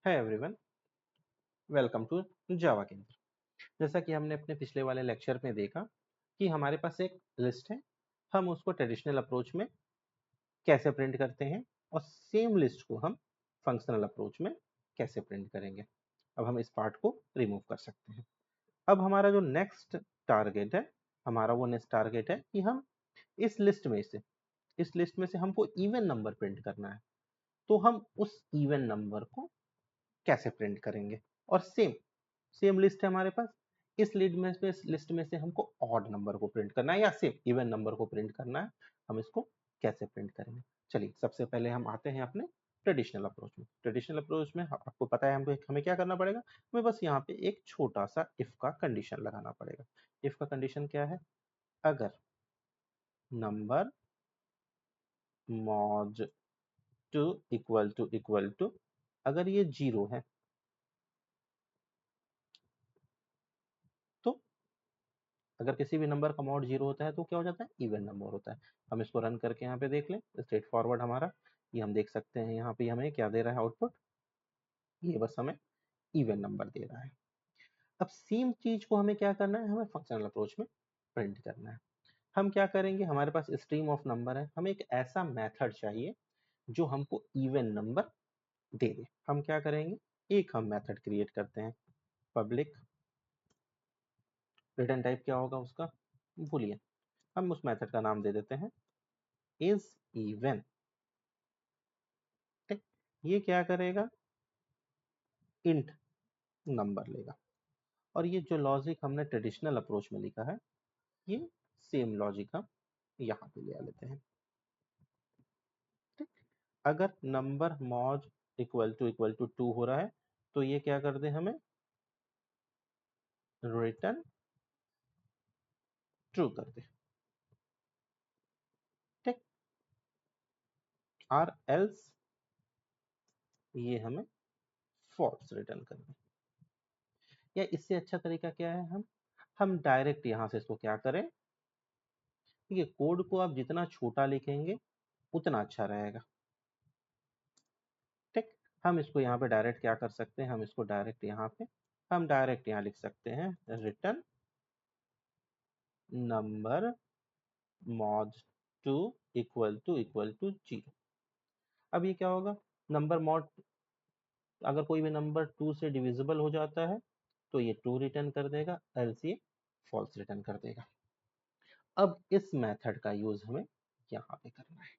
है everyone, welcome to जावा केंद्र। जैसा कि हमने अपने पिछले वाले लेक्चर में देखा कि हमारे पास एक लिस्ट है, हम उसको ट्रेडिशनल अप्रोच में कैसे प्रिंट करते हैं और सेम लिस्ट को हम फंक्शनल अप्रोच में कैसे प्रिंट करेंगे। अब हम इस पार्ट को रिमूव कर सकते हैं। अब हमारा जो नेक्स्ट टारगेट है, हमारा वो नेक्स्ट टारगेट है कि हम इस लिस्ट में से हमको इवन नंबर प्रिंट करना है। तो हम उस इवन नंबर को कैसे प्रिंट करेंगे, और सेम लिस्ट है हमारे पास। इस लिस्ट में से हमको ऑड नंबर को प्रिंट करना है या सेम इवन नंबर को प्रिंट करना है। हम इसको कैसे प्रिंट करेंगे, चलिए सबसे पहले हम आते हैं अपने ट्रेडिशनल अप्रोच में। ट्रेडिशनल अप्रोच में आपको पता है हमें क्या करना पड़ेगा। हमें बस यहाँ पे एक छोटा सा इफ का कंडीशन लगाना पड़ेगा। इफ का कंडीशन क्या है? अगर number mod two equal to अगर ये 0 है तो अगर किसी भी नंबर का मॉड 0 होता है तो क्या हो जाता है? इवन नंबर होता है। हम इसको रन करके यहाँ पे देख लें, स्ट्रेट फॉरवर्ड हमारा ये हम देख सकते हैं। यहाँ पे हमें क्या दे रहा है आउटपुट? ये बस हमें इवन नंबर दे रहा है। अब सेम चीज को हमें क्या करना है? हमें फंक्शनल अप्रोच में प्रिंट करना है। हम क्या करेंगे? हमारे पास स्ट्रीम ऑफ नंबर है, हमें एक ऐसा मेथड चाहिए जो हमको इवन नंबर दे दे। हम क्या करेंगे? एक हम मेथड क्रिएट करते हैं, पब्लिक। रिटर्न टाइप क्या होगा उसका? बूलियन। हम उस मेथड का नाम दे देते हैं इज इवन। ठीक, ये क्या करेगा? इंट नंबर लेगा। और ये जो लॉजिक हमने ट्रेडिशनल अप्रोच में लिखा है, ये सेम लॉजिक हम यहाँ पे ले आ लेते हैं। ठीक, अगर नंबर मॉज इक्वल टू 2 हो रहा है तो ये क्या कर दे? हमें रिटर्न ट्रू कर दे। ठीक, और एल्स ये हमें फॉल्स रिटर्न कर दे। या इससे अच्छा तरीका क्या है? हम डायरेक्ट यहाँ से इसको क्या करें? ठीक है, कोड को आप जितना छोटा लिखेंगे उतना अच्छा रहेगा। ठीक, हम इसको यहाँ पे डायरेक्ट क्या कर सकते हैं? हम डायरेक्ट यहाँ लिख सकते हैं return number mod two equal to 0। अब ये क्या होगा? नंबर मॉड, अगर कोई भी नंबर 2 से डिविजिबल हो जाता है तो ये 2 रिटर्न कर देगा, एल्स ये फॉल्स रिटर्न कर देगा। अब इस मेथड का यूज हमें यहाँ पे करना है।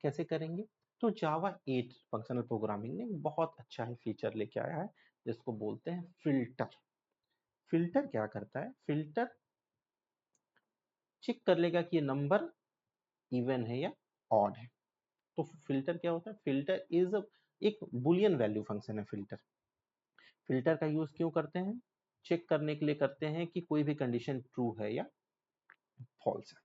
कैसे करेंगे? तो जावा 8 फंक्शनल प्रोग्रामिंग ने एक बहुत अच्छा है फीचर लेके आया है जिसको बोलते हैं फिल्टर। फिल्टर क्या करता है? फिल्टर चेक कर लेगा कि ये नंबर इवन है या ऑड है। तो फिल्टर क्या होता है? फिल्टर इज एक बुलियन वैल्यू फंक्शन है। फिल्टर का यूज क्यों करते हैं? चेक करने के लिए करते हैं कि कोई भी कंडीशन ट्रू है या फॉल्स है।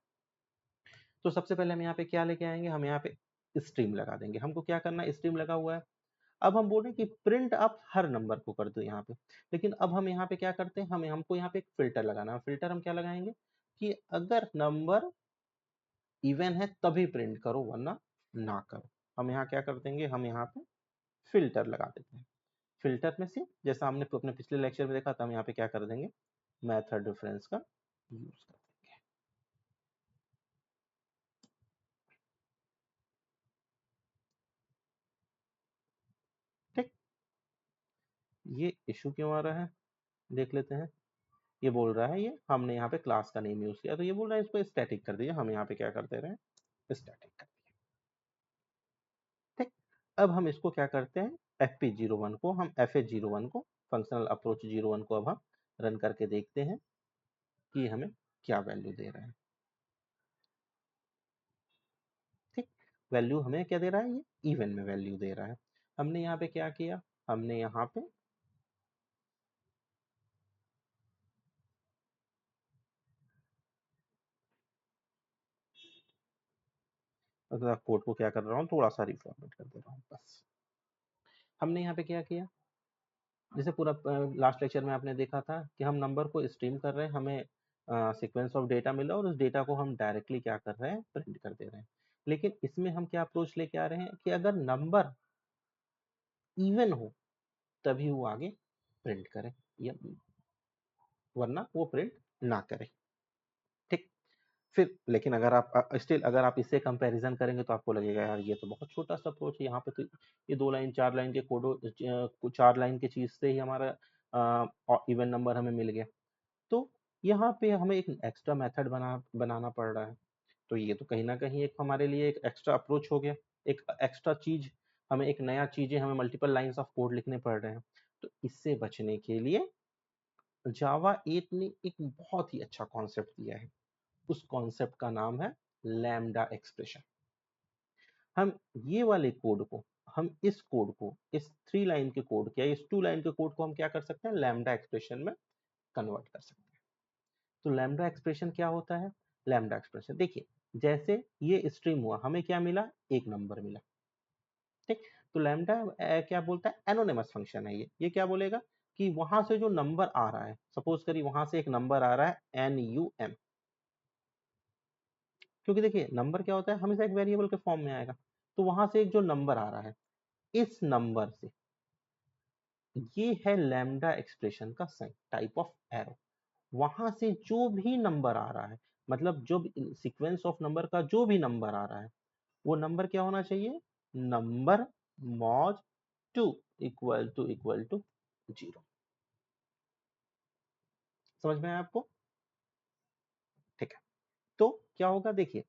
तो सबसे पहले हम यहाँ पे क्या लेके आएंगे? हम यहाँ पे स्ट्रीम लगा देंगे। हमको क्या करना है? स्ट्रीम लगा हुआ है। अब हम बोल रहे हैं कि प्रिंट आप हर नंबर को कर दो यहाँ पे। लेकिन अब हम यहाँ पे क्या करते हैं? हमको यहाँ पे एक फिल्टर लगाना है। फिल्टर हम क्या लगाएंगे कि अगर नंबर इवन है तभी प्रिंट करो, वरना ना करो। हम यहाँ क्या कर देंगे? हम यहाँ पे फिल्टर लगा देते हैं। फिल्टर में से जैसा हमने अपने पिछले लेक्चर में देखा था, हम यहाँ पे क्या कर देंगे? मेथड रेफरेंस का यूज कर देंगे। ठीक, ये इशू क्यों आ रहा है देख लेते हैं। ये बोल रहा है, ये हमने यहाँ पे क्लास का नेम यूज किया तो ये बोल रहा है इसको स्टैटिक कर दीजिए। हम यहाँ पे क्या कर दे रहे हैं? स्टैटिक कर दिया। ठीक, अब हम इसको क्या करते हैं? FH01 को फंक्शनल अप्रोच 01 को अब हम रन करके देखते हैं कि हमें क्या वैल्यू दे रहा है। ठीक, वैल्यू हमें क्या दे रहा है? ये इवन में वैल्यू दे रहा है। हमने यहाँ पे क्या किया? हमने यहाँ पे अगर कोड को क्या कर रहा हूँ, थोड़ा सा रिफॉर्मेट कर दे रहा हूँ बस। हमने यहाँ पे क्या किया? जैसे पूरा लास्ट लेक्चर में आपने देखा था कि हम नंबर को स्ट्रीम कर रहे हैं, हमें सीक्वेंस ऑफ डेटा मिला और उस डेटा को हम डायरेक्टली क्या कर रहे हैं? प्रिंट कर दे रहे हैं। लेकिन इसमें हम क्या अप्रोच लेके आ रहे हैं कि अगर नंबर इवन हो तभी वो आगे प्रिंट करे, या वरना वो प्रिंट ना करे। ठीक। फिर लेकिन अगर आप स्टिल अगर आप इससे कंपैरिजन करेंगे तो आपको लगेगा यार ये तो बहुत छोटा सा अप्रोच है, यहाँ पे तो ये 2 लाइन 4 लाइन के कोडो 4 लाइन की चीज से ही हमारा इवन नंबर हमें मिल गया। तो यहाँ पे हमें एक एक्स्ट्रा मेथड बनाना पड़ रहा है। तो ये तो कहीं ना कहीं एक हमारे लिए एक एक्स्ट्रा अप्रोच हो गया, एक एक्स्ट्रा चीज, हमें एक नया चीजें, हमें मल्टीपल लाइंस ऑफ कोड लिखने पड़ रहे हैं। तो इससे बचने के लिए जावा 8 ने एक बहुत ही अच्छा कॉन्सेप्ट दिया है। उस कॉन्सेप्ट का नाम है लैम्डा एक्सप्रेशन। हम ये वाले कोड को, हम इस कोड को, इस 3 लाइन के कोड या इस 2 लाइन के कोड को हम क्या कर सकते हैं, लैम्डा एक्सप्रेशन में कन्वर्ट कर सकते हैं। तो लैम्डा एक्सप्रेशन क्या होता है? लैम्डा एक्सप्रेशन देखिए, जैसे ये स्ट्रीम हुआ, हमें क्या मिला, एक नंबर मिला। ठीक। तो लैम्डा क्या बोलता है, एनोनिमस फंक्शन है ये क्या बोलेगा कि वहां से जो नंबर आ रहा है, सपोज करिए वहां से एक नंबर आ रहा है NUM, क्योंकि देखिए नंबर क्या होता है, हमेशा एक वेरिएबल के फॉर्म में आएगा। तो वहां से एक जो नंबर आ रहा है, इस नंबर से, ये है लैम्डा एक्सप्रेशन का साइन, टाइप ऑफ एरो। वहां से जो भी नंबर आ रहा है, मतलब जो सीक्वेंस ऑफ नंबर का जो भी नंबर आ रहा है, वो नंबर क्या होना चाहिए, नंबर मॉड 2 इक्वल टू 0। समझ में आया आपको? ठीक है। तो क्या होगा, देखिए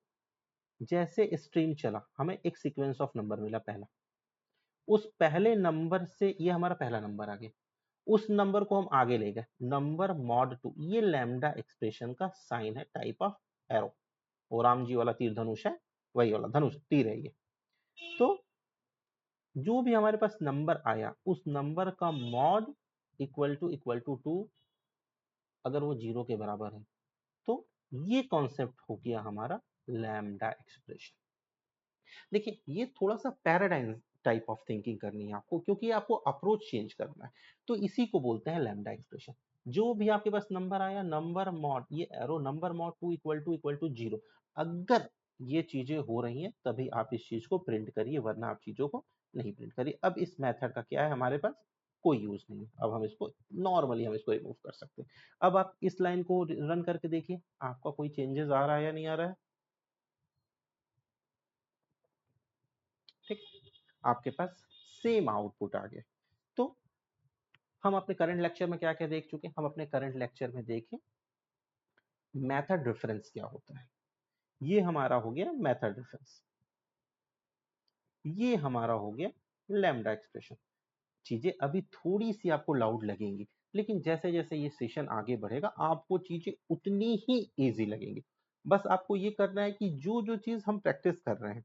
जैसे स्ट्रीम चला, हमें एक सीक्वेंस ऑफ नंबर मिला पहला, उस पहले नंबर से ये हमारा पहला नंबर आ गया, उस नंबर को हम आगे ले गए, नंबर मॉड 2, ये लैम्डा एक्सप्रेशन का साइन है, टाइप ऑफ एरो। और राम जी वाला तीर धनुष है, वही वाला धनुष तीर है ये। तो जो भी हमारे पास नंबर आया, उस नंबर का मॉड इक्वल टू 2, अगर वो 0 के बराबर है, तो ये कॉन्सेप्ट हो गया हमारा लैम्डा एक्सप्रेशन। देखिए ये थोड़ा सा पैराडाइम टाइप ऑफ थिंकिंग करनी है आपको, क्योंकि आपको अप्रोच चेंज करना है। तो इसी को बोलते हैं लैम्डा एक्सप्रेशन। जो भी आपके पास नंबर आया, नंबर मॉड, ये arrow number mod 2 equal to 0, अगर ये चीजें हो रही हैं तभी आप इस चीज को प्रिंट करिए, वरना आप चीजों को नहीं प्रिंट करिए। अब इस मेथड का क्या है, हमारे पास कोई यूज नहीं है, अब हम इसको नॉर्मली हम इसको रिमूव कर सकते हैं। अब आप इस लाइन को रन करके देखिए, आपका कोई चेंजेस आ रहा है या नहीं आ रहा है? ठीक। आपके पास सेम आउटपुट आ गया। तो हम अपने करंट लेक्चर में क्या क्या देख चुके हैं, हम अपने करंट लेक्चर में देखें मेथड रेफरेंस क्या होता है। ये हमारा हो गया मेथड रेफरेंस, ये हमारा हो गया लैम्डा एक्सप्रेशन। चीजें अभी थोड़ी सी आपको लाउड लगेंगी, लेकिन जैसे जैसे ये सेशन आगे बढ़ेगा आपको चीजें उतनी ही इजी लगेंगी। बस आपको ये करना है कि जो जो चीज हम प्रैक्टिस कर रहे हैं,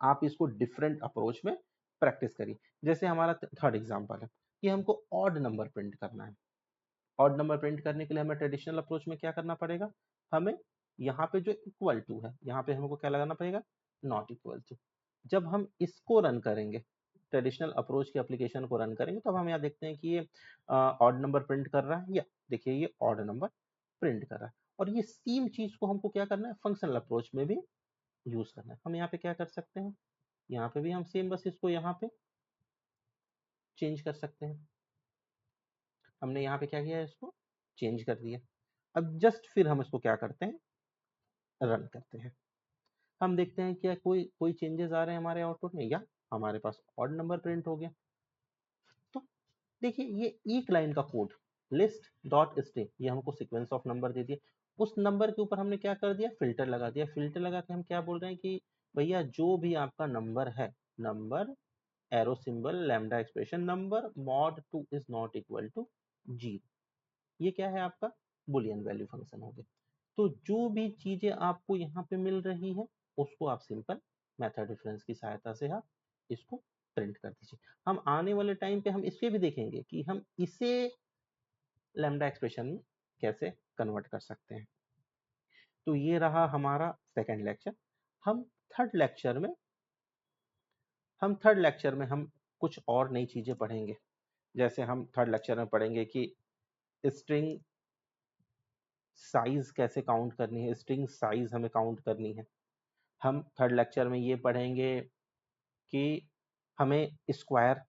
आप इसको डिफरेंट अप्रोच में प्रैक्टिस करिए। जैसे हमारा थर्ड एग्जांपल है कि हमको ऑड नंबर प्रिंट करना है। ऑड नंबर प्रिंट करने के लिए हमें ट्रेडिशनल अप्रोच में क्या करना पड़ेगा, हमें यहाँ पे जो इक्वल टू है, यहाँ पे हमको क्या लगाना पड़ेगा, नॉट इक्वल टू। जब हम इसको रन करेंगे, ट्रेडिशनल अप्रोच की एप्लीकेशन को रन करेंगे, तो अब हम यहाँ देखते हैं कि ये ऑड नंबर प्रिंट कर रहा है, या देखिए ये ऑड नंबर प्रिंट कर रहा है। और ये सेम चीज को हमको क्या करना है, फंक्शनल अप्रोच में भी यूज करना है। हम यहाँ पे क्या कर सकते हैं, यहाँ पे भी हम सेम बस इसको यहाँ पे चेंज कर सकते हैं। हमने यहाँ पे क्या किया है, इसको चेंज कर दिया। अब जस्ट फिर हम इसको क्या करते हैं, रन करते हैं। हम देखते हैं क्या कोई कोई चेंजेस आ रहे हैं हमारे आउटपुट में, या हमारे पास ऑड नंबर प्रिंट हो गया। तो देखिए ये एक लाइन का कोड, लिस्ट डॉट स्ट्रिंग, ये हमको सीक्वेंस ऑफ नंबर दे दिया। उस नंबर के ऊपर हमने क्या कर दिया, फिल्टर लगा दिया। फिल्टर लगा के हम क्या बोल रहे हैं कि भैया जो भी आपका नंबर है, number arrow symbol lambda expression, number mod 2 is not equal to 0। ये क्या है आपका बुलियन वैल्यू फंक्शन हो गया। तो जो भी चीजें आपको यहाँ पे मिल रही है, उसको आप सिंपल मेथड डिफरेंस की सहायता से आप इसको प्रिंट कर दीजिए। हम आने वाले टाइम पे हम इसके भी देखेंगे कि हम इसे लैम्डा एक्सप्रेशन में कैसे कन्वर्ट कर सकते हैं। तो ये रहा हमारा सेकंड लेक्चर। हम थर्ड लेक्चर में हम कुछ और नई चीजें पढ़ेंगे। जैसे हम थर्ड लेक्चर में पढ़ेंगे कि स्ट्रिंग साइज कैसे काउंट करनी है, स्ट्रिंग साइज हमें काउंट करनी है। हम थर्ड लेक्चर में ये पढ़ेंगे कि हमें स्क्वायर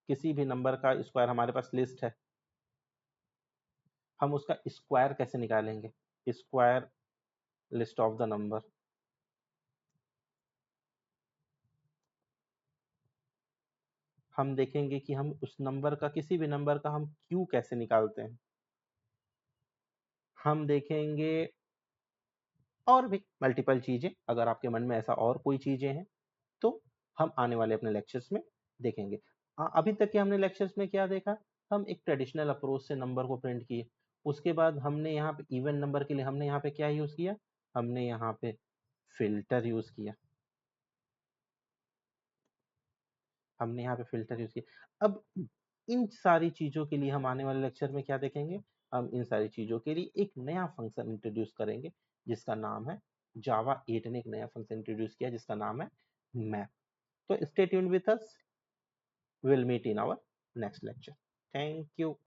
किसी भी नंबर का स्क्वायर, हमारे पास लिस्ट है, हम उसका स्क्वायर कैसे निकालेंगे? Square list of the number. हम देखेंगे कि हम उस नंबर का, किसी भी नंबर का हम क्यू कैसे निकालते हैं। हम देखेंगे और भी मल्टीपल चीजें, अगर आपके मन में ऐसा और कोई चीजें हैं तो हम आने वाले अपने लेक्चर्स में देखेंगे। अभी तक के हमने लेक्चर्स में क्या देखा? हम एक ट्रेडिशनल अप्रोच से नंबर को प्रिंट किए। उसके बाद हमने यहाँ पे इवन नंबर के लिए हमने यहाँ पे क्या यूज किया? हमने यहाँ पे फिल्टर यूज किया। हमने यहाँ पे फिल्टर यूज किया। अब इन सारी चीजों के लिए हम आने वाले लेक्चर में क्या देखेंगे? हम इन सारी चीजों के लिए एक नया फंक्शन इंट्रोड्यूस करेंगे जिसका नाम है, जावा 8 ने एक नया फंक्शन इंट्रोड्यूस किया जिसका नाम है मैप। तो stay tuned with us, we'll meet in our next lecture. Thank you.